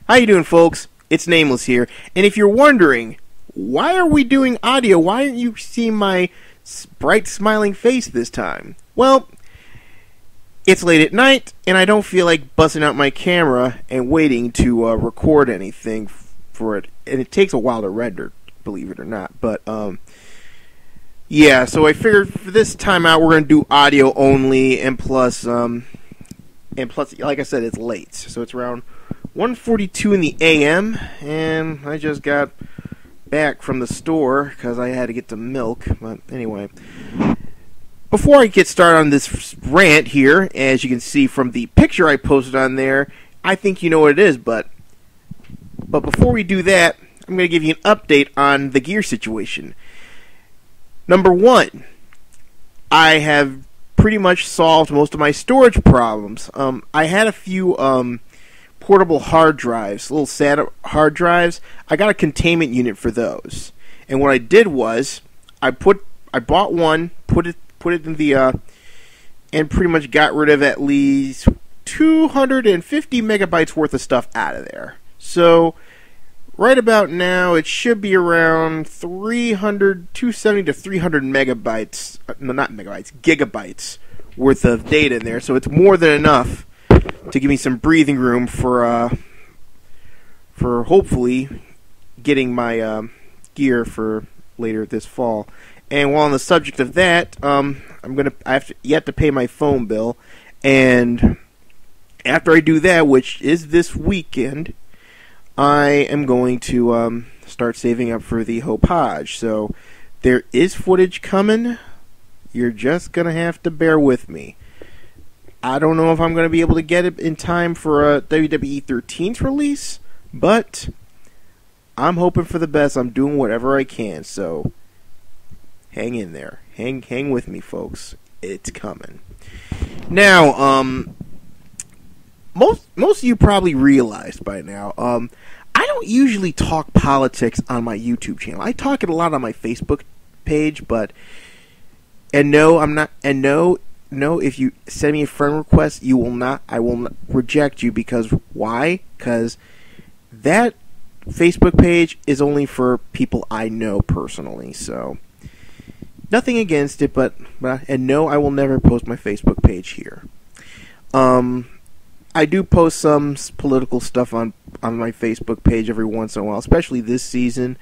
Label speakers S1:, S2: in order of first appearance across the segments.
S1: How you doing, folks? It's Nameless here, and if you're wondering, why are we doing audio? Why aren't you seeing my bright, smiling face this time? Well, it's late at night, and I don't feel like busting out my camera and waiting to record anything for it. And it takes a while to render, believe it or not. But, yeah, so I figured for this time out, we're going to do audio only, and plus, like I said, it's late. So it's around 1:42 in the a.m., and I just got back from the store because I had to get some milk. But anyway, before I get started on this rant here, as you can see from the picture I posted on there, I think you know what it is, but before we do that, I'm going to give you an update on the gear situation. Number one, I have pretty much solved most of my storage problems. I had a few portable hard drives, little SATA hard drives. I got a containment unit for those, and what I did was I bought one, put it in the and pretty much got rid of at least 250 megabytes worth of stuff out of there. So right about now it should be around 270 to 300 megabytes, no, not megabytes, gigabytes worth of data in there. So it's more than enough to give me some breathing room for hopefully getting my gear for later this fall. And while on the subject of that, I have yet to pay my phone bill, and after I do that, which is this weekend, I am going to start saving up for the Hopage. So there is footage coming. You're just gonna have to bear with me. I don't know if I'm going to be able to get it in time for a WWE 13th release, but I'm hoping for the best. I'm doing whatever I can, so hang in there. Hang with me, folks. It's coming. Now, most of you probably realized by now, I don't usually talk politics on my YouTube channel. I talk it a lot on my Facebook page, No, if you send me a friend request, I will not reject you. Because why? Because that Facebook page is only for people I know personally. So nothing against it, and no, I will never post my Facebook page here. I do post some political stuff on my Facebook page every once in a while, especially this season.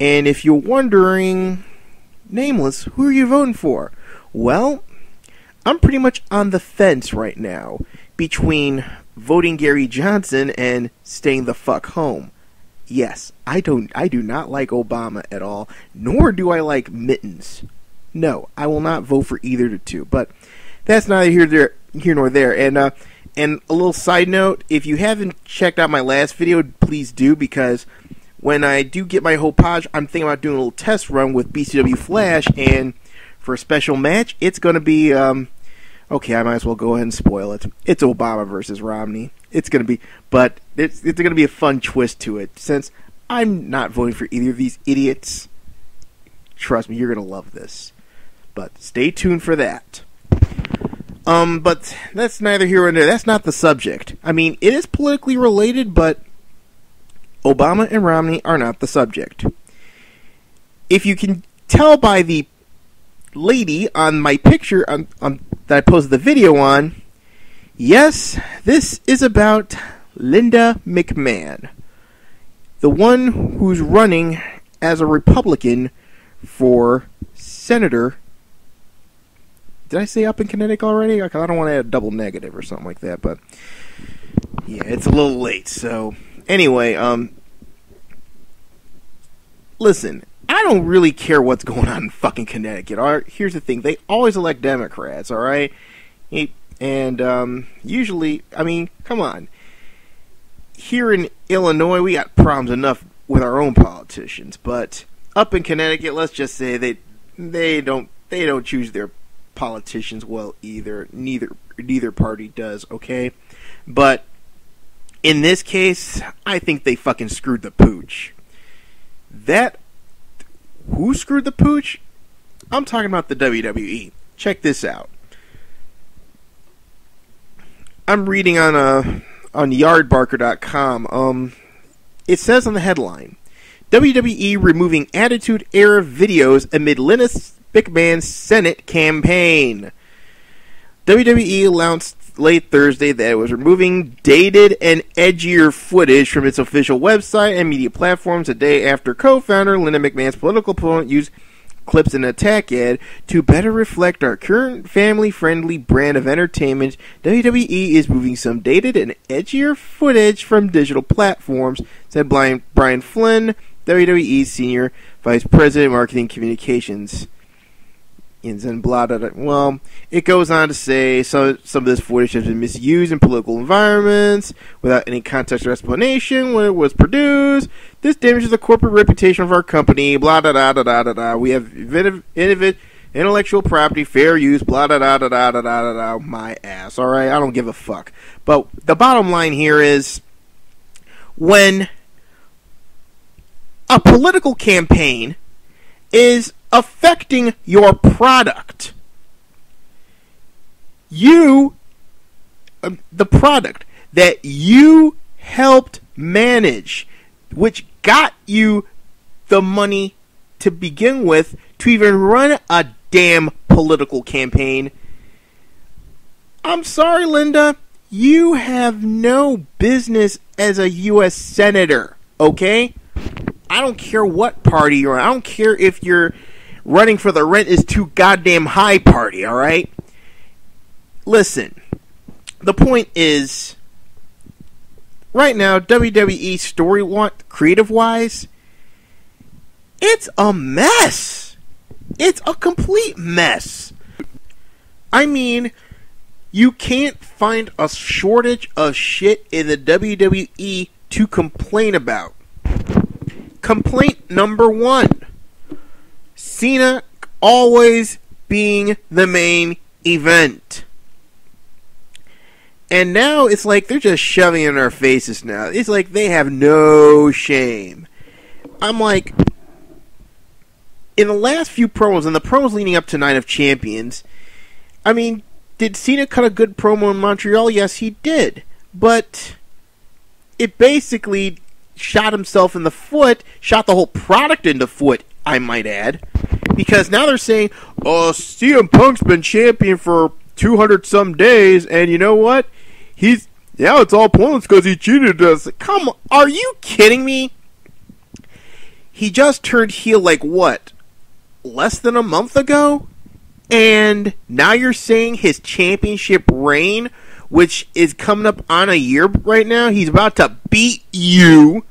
S1: And if you're wondering, Nameless, who are you voting for? Well, I'm pretty much on the fence right now between voting Gary Johnson and staying the fuck home. Yes, I do not like Obama at all, nor do I like Mittens. No, I will not vote for either of the two, but that's neither here nor there. And a little side note, if you haven't checked out my last video, please do, because when I do get my Hopage, I'm thinking about doing a little test run with BCW Flash, and for a special match, it's going to be, okay, I might as well go ahead and spoil it. It's Obama versus Romney. It's going to be, but it's going to be a fun twist to it, since I'm not voting for either of these idiots. Trust me, you're going to love this. But stay tuned for that. But that's neither here nor there. That's not the subject. I mean, it is politically related, but Obama and Romney are not the subject. If you can tell by the lady on my picture that I posted the video on, yes, this is about Linda McMahon, the one who's running as a Republican for Senator. Did I say up in Connecticut already? I don't want to add a double negative or something like that, but yeah, it's a little late. So anyway, listen, I don't really care what's going on in fucking Connecticut. All right? Here's the thing. They always elect Democrats, all right? And usually, I mean, come on. Here in Illinois, we got problems enough with our own politicians. But up in Connecticut, let's just say they don't choose their politicians well either. Neither party does, okay? But in this case, I think they fucking screwed the pooch. Who screwed the pooch? I'm talking about the WWE. Check this out. I'm reading on on yardbarker.com. It says on the headline, WWE removing Attitude Era videos amid Linda McMahon's Senate campaign. WWE announced late Thursday that it was removing dated and edgier footage from its official website and media platforms a day after co-founder Linda McMahon's political opponent used clips in an attack ad to better reflect our current family-friendly brand of entertainment. WWE is moving some dated and edgier footage from digital platforms, said Brian Flynn, WWE's Senior Vice President, Marketing Communications. And blah, blah, blah. Well, it goes on to say some of this footage has been misused in political environments without any context or explanation when it was produced. This damages the corporate reputation of our company. Blah, blah, blah, blah, blah, blah. We have intellectual property, fair use, blah, blah, blah, blah, blah, blah, blah, blah. My ass, alright? I don't give a fuck. But the bottom line here is, when a political campaign is affecting your product, the product that you helped manage, which got you the money to begin with to even run a damn political campaign. I'm sorry, Linda, you have no business as a U.S. Senator, okay? I don't care what party you're on. I don't care if you're running for the rent is too goddamn high party, alright? Listen, the point is, right now, WWE story creative-wise, it's a mess. It's a complete mess. I mean, you can't find a shortage of shit in the WWE to complain about. Complaint number one, Cena always being the main event. And now it's like they're just shoving it in our faces now. It's like they have no shame. I'm like, in the last few promos, and the promos leading up to Night of Champions, I mean, did Cena cut a good promo in Montreal? Yes, he did. But it basically shot himself in the foot, shot the whole product in the foot, I might add. Because now they're saying, oh, CM Punk's been champion for 200-some days, and you know what? It's all pointless because he cheated us. Come on, are you kidding me? He just turned heel, like, what? Less than a month ago? And now you're saying his championship reign, which is coming up on a year right now, he's about to beat you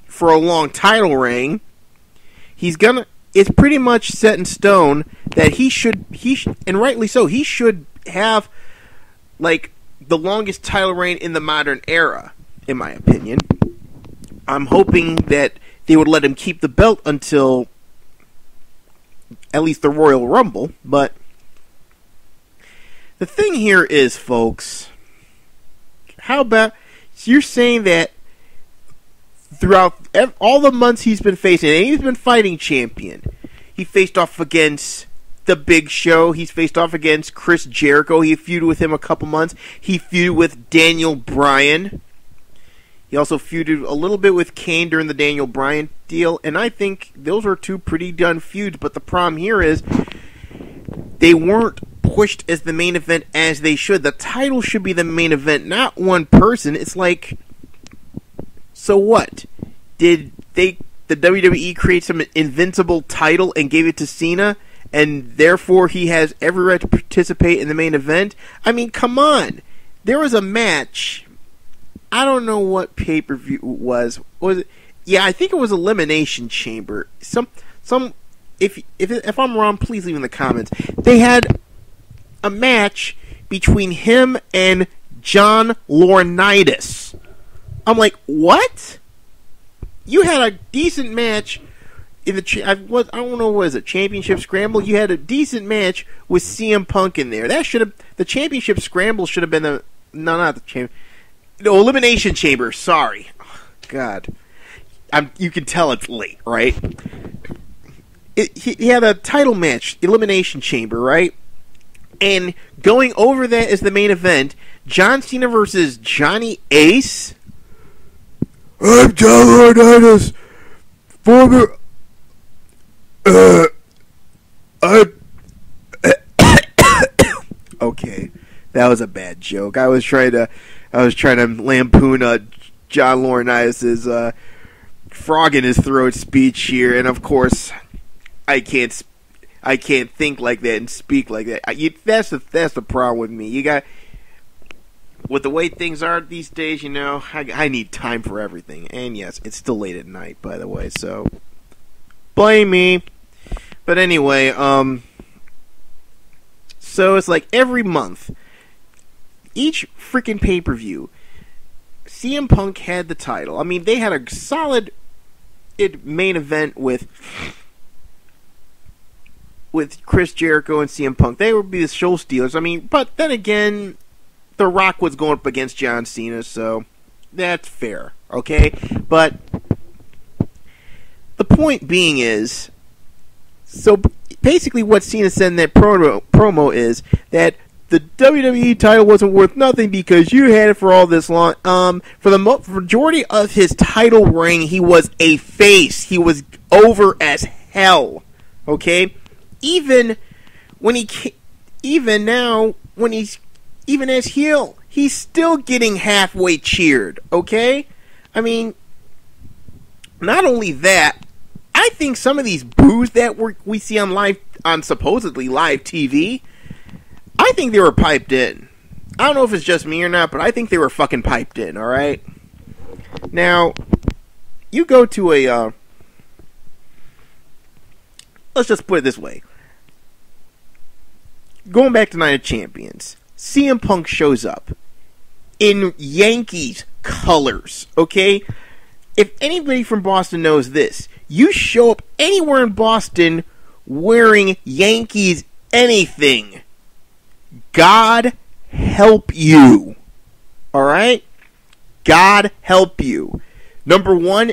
S1: for a long title reign. It's pretty much set in stone that he should, and rightly so, he should have, like, the longest title reign in the modern era, in my opinion. I'm hoping that they would let him keep the belt until at least the Royal Rumble, but the thing here is, folks, how about, you're saying that throughout all the months he's been facing, and he's been fighting champion. He faced off against The Big Show. He's faced off against Chris Jericho. He feuded with him a couple months. He feuded with Daniel Bryan. He also feuded a little bit with Kane during the Daniel Bryan deal. And I think those are two pretty done feuds. But the problem here is they weren't pushed as the main event as they should. The title should be the main event, not one person. It's like, so what? Did the WWE create some invincible title and gave it to Cena, and therefore he has every right to participate in the main event? I mean, come on. There was a match. I don't know what pay-per-view it was. Was it? Yeah, I think it was Elimination Chamber. If I'm wrong, please leave in the comments. They had a match between him and John Laurinaitis. I'm like, what? You had a decent match in the I don't know, what is it, Championship Scramble? You had a decent match with CM Punk in there. That should have, the Championship Scramble should have been the Elimination Chamber. Sorry, God, you can tell it's late, right? He had a title match, Elimination Chamber, right? And going over that is the main event. John Cena versus Johnny Ace. I'm John Laurinaitis, former... Okay, that was a bad joke. I was trying to lampoon John Laurinaitis' frog in his throat speech here, and of course, I can't think like that and speak like that. That's the problem with me. You got, with the way things are these days, you know, I need time for everything. And yes, it's still late at night, by the way, so blame me. But anyway, so it's like every month, each freaking pay-per-view, CM Punk had the title. I mean, they had a solid main event with Chris Jericho and CM Punk. They would be the show stealers. I mean, but then again, The Rock was going up against John Cena, so that's fair, okay? But the point being is, so basically what Cena said in that promo is that the WWE title wasn't worth nothing because you had it for all this long. For the majority of his title reign, he was a face. He was over as hell, okay? Even as heel, he's still getting halfway cheered, okay? I mean, not only that, I think some of these boos that we see on supposedly live TV, I think they were piped in. I don't know if it's just me or not, but I think they were fucking piped in, alright? Now, you go to a, let's just put it this way. Going back to Night of Champions, CM Punk shows up in Yankees colors, okay? If anybody from Boston knows this, you show up anywhere in Boston wearing Yankees anything, God help you. Alright? God help you. Number one,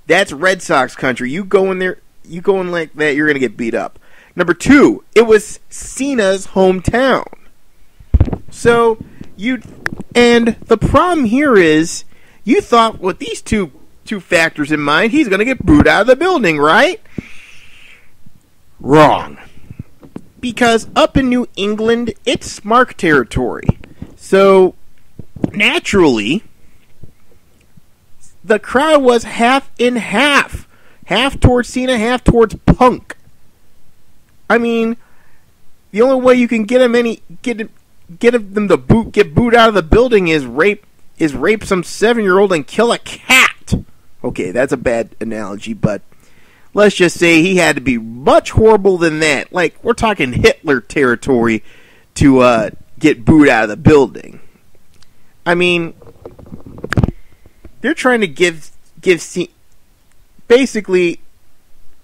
S1: that's Red Sox country. You go in there, you go in like that, you're going to get beat up. Number two, it was Cena's hometown. So, and the problem here is, you thought with these two factors in mind, he's going to get booed out of the building, right? Wrong. Because up in New England, it's Smart territory. So, naturally, the crowd was half in half. Half towards Cena, half towards Punk. I mean, the only way you can get them to get booed out of the building is rape some 7-year-old and kill a cat. Okay, that's a bad analogy, but let's just say he had to be much horrible than that. Like, we're talking Hitler territory to get booed out of the building. I mean, they're trying to give basically,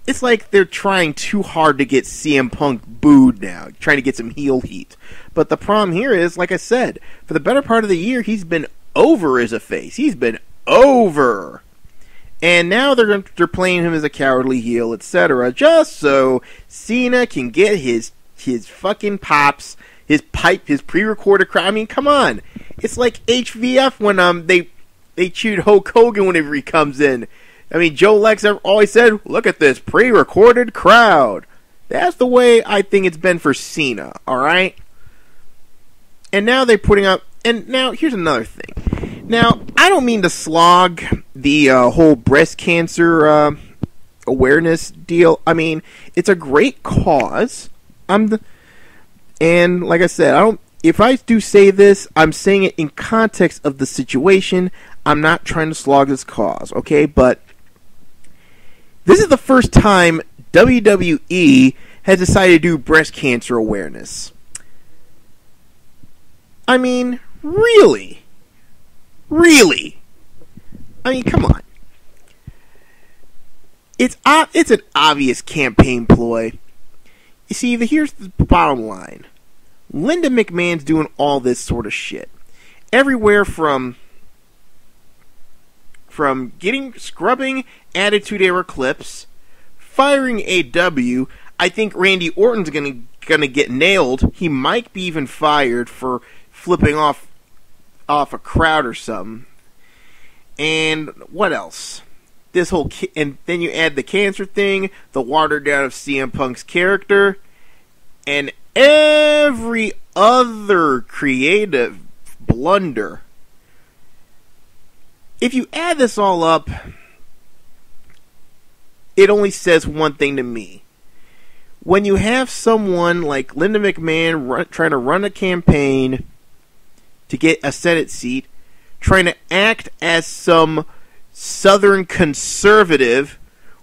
S1: it's like they're trying too hard to get CM Punk booed now, trying to get some heel heat. But the problem here is, like I said, for the better part of the year, he's been over as a face. He's been over. And now they're playing him as a cowardly heel, etc., just so Cena can get his fucking pops, his pre-recorded crowd. I mean, come on. It's like HVF when they chewed Hulk Hogan whenever he comes in. I mean, Joe Lex always said, look at this pre-recorded crowd. That's the way I think it's been for Cena, alright? And now they're putting up... And now, here's another thing. Now, I don't mean to slog the whole breast cancer awareness deal. I mean, it's a great cause. And like I said, if I do say this, I'm saying it in context of the situation. I'm not trying to slog this cause, okay? But this is the first time WWE has decided to do breast cancer awareness. I mean, really? Really? I mean, come on. It's an obvious campaign ploy. You see, here's the bottom line. Linda McMahon's doing all this sort of shit. Everywhere from scrubbing Attitude Era clips, firing AW. I think Randy Orton's going to going to get nailed. He might be even fired for flipping off a crowd or something. And what else? And then you add the cancer thing, the watered down of CM Punk's character, and every other creative blunder. If you add this all up, it only says one thing to me. When you have someone like Linda McMahon trying to run a campaign to get a Senate seat, trying to act as some Southern conservative,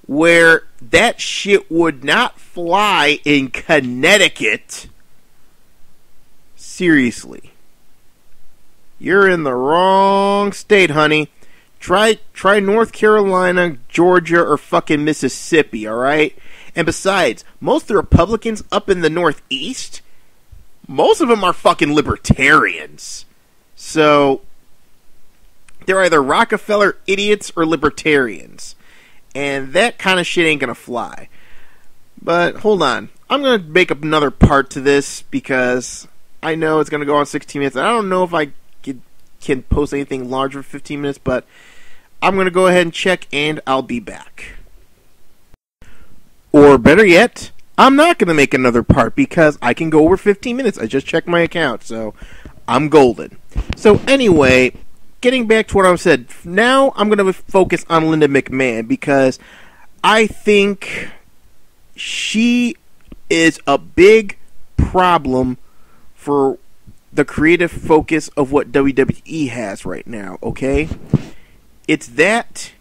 S1: where that shit would not fly in Connecticut. Seriously. You're in the wrong state, honey. Try North Carolina, Georgia, or fucking Mississippi, alright? And besides, most of the Republicans up in the Northeast, most of them are fucking libertarians. So, they're either Rockefeller idiots or libertarians. And that kind of shit ain't gonna fly. But, hold on. I'm gonna make up another part to this because I know it's gonna go on 16 minutes. I don't know if I can post anything larger for 15 minutes, but I'm gonna go ahead and check and I'll be back. Or better yet, I'm not gonna make another part because I can go over 15 minutes. I just checked my account, so I'm golden. So anyway, getting back to what I said, now I'm going to focus on Linda McMahon because I think she is a big problem for the creative focus of what WWE has right now, okay? It's that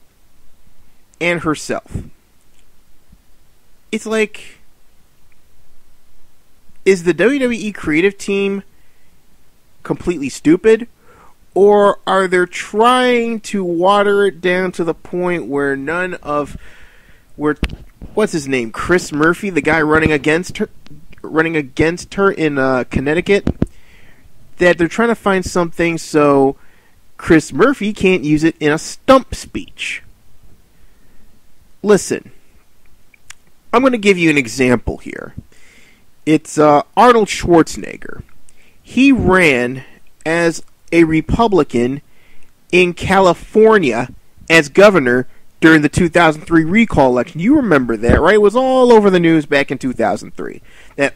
S1: and herself. It's like, is the WWE creative team completely stupid? Or are they trying to water it down to the point where what's his name? Chris Murphy, the guy running against her in Connecticut, that they're trying to find something so Chris Murphy can't use it in a stump speech. Listen, I'm going to give you an example here. It's Arnold Schwarzenegger. He ran as a Republican in California as governor during the 2003 recall election. You remember that, right? It was all over the news back in 2003. That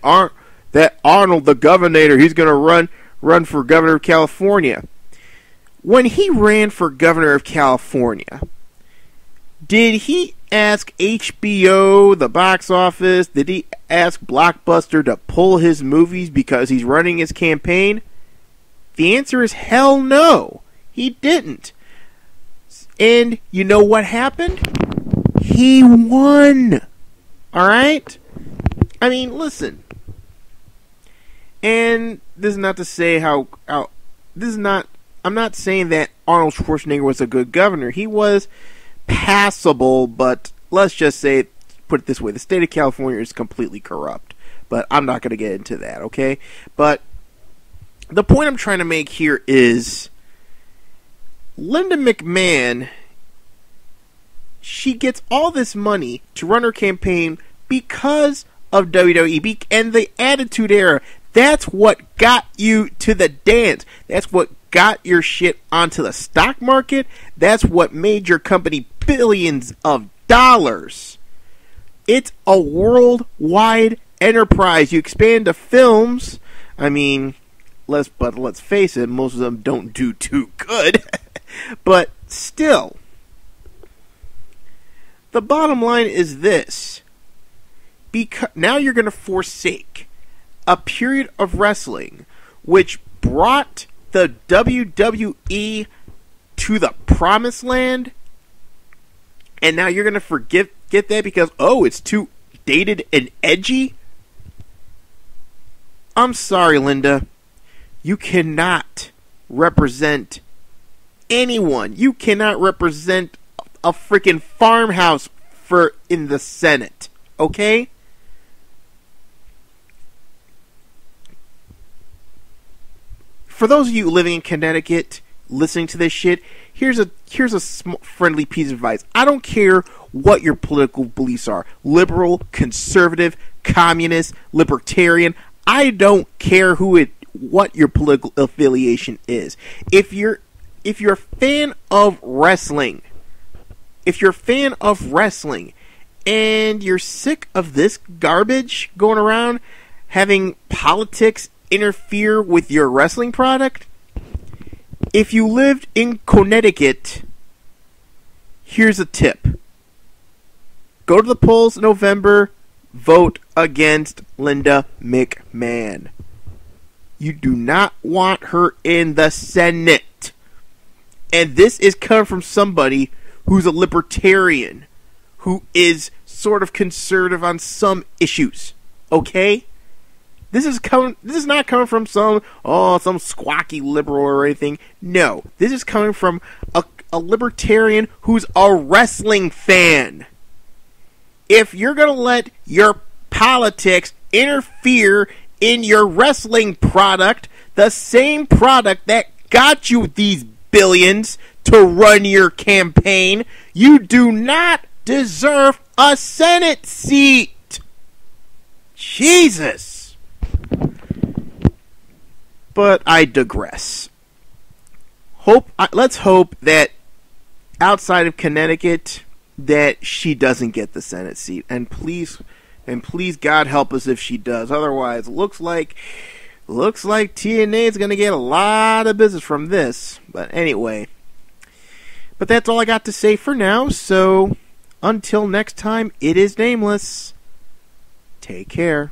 S1: Arnold, the governor, he's going to run for governor of California. When he ran for governor of California, did he ask HBO, the box office, did he ask Blockbuster to pull his movies because he's running his campaign? The answer is hell no. He didn't. And you know what happened? He won. Alright? I mean, listen. And this is not to say I'm not saying that Arnold Schwarzenegger was a good governor. He was passable, but let's just say, put it this way, the state of California is completely corrupt. But I'm not going to get into that, okay? But the point I'm trying to make here is Linda McMahon, she gets all this money to run her campaign because of WWE and the Attitude Era. That's what got you to the dance. That's what got your shit onto the stock market. That's what made your company billions of dollars. It's a worldwide enterprise. You expand to films. I mean, let's face it, most of them don't do too good. But still, the bottom line is this. Because now you're going to forsake a period of wrestling which brought the WWE to the promised land, and now you're going to get that because, oh, it's too dated and edgy? I'm sorry, Linda. You cannot represent anyone. You cannot represent a freaking farmhouse in the Senate. Okay? For those of you living in Connecticut, listening to this shit, here's a friendly piece of advice. I don't care what your political beliefs are. Liberal, conservative, communist, libertarian. I don't care what your political affiliation is. If you're a fan of wrestling, and you're sick of this garbage going around, having politics interfere with your wrestling product, if you lived in Connecticut, here's a tip. Go to the polls in November, vote against Linda McMahon. You do not want her in the Senate. And this is coming from somebody who's a libertarian, who is sort of conservative on some issues. Okay? This is not coming from some squawky liberal or anything. No. This is coming from a libertarian who's a wrestling fan. If you're going to let your politics interfere in your wrestling product, the same product that got you these billions to run your campaign, you do not deserve a Senate seat. Jesus. But I digress. Let's hope that outside of Connecticut, that she doesn't get the Senate seat, and please God help us if she does. Otherwise, looks like TNA is going to get a lot of business from this. But anyway, that's all I got to say for now. So until next time, it is Nameless. Take care.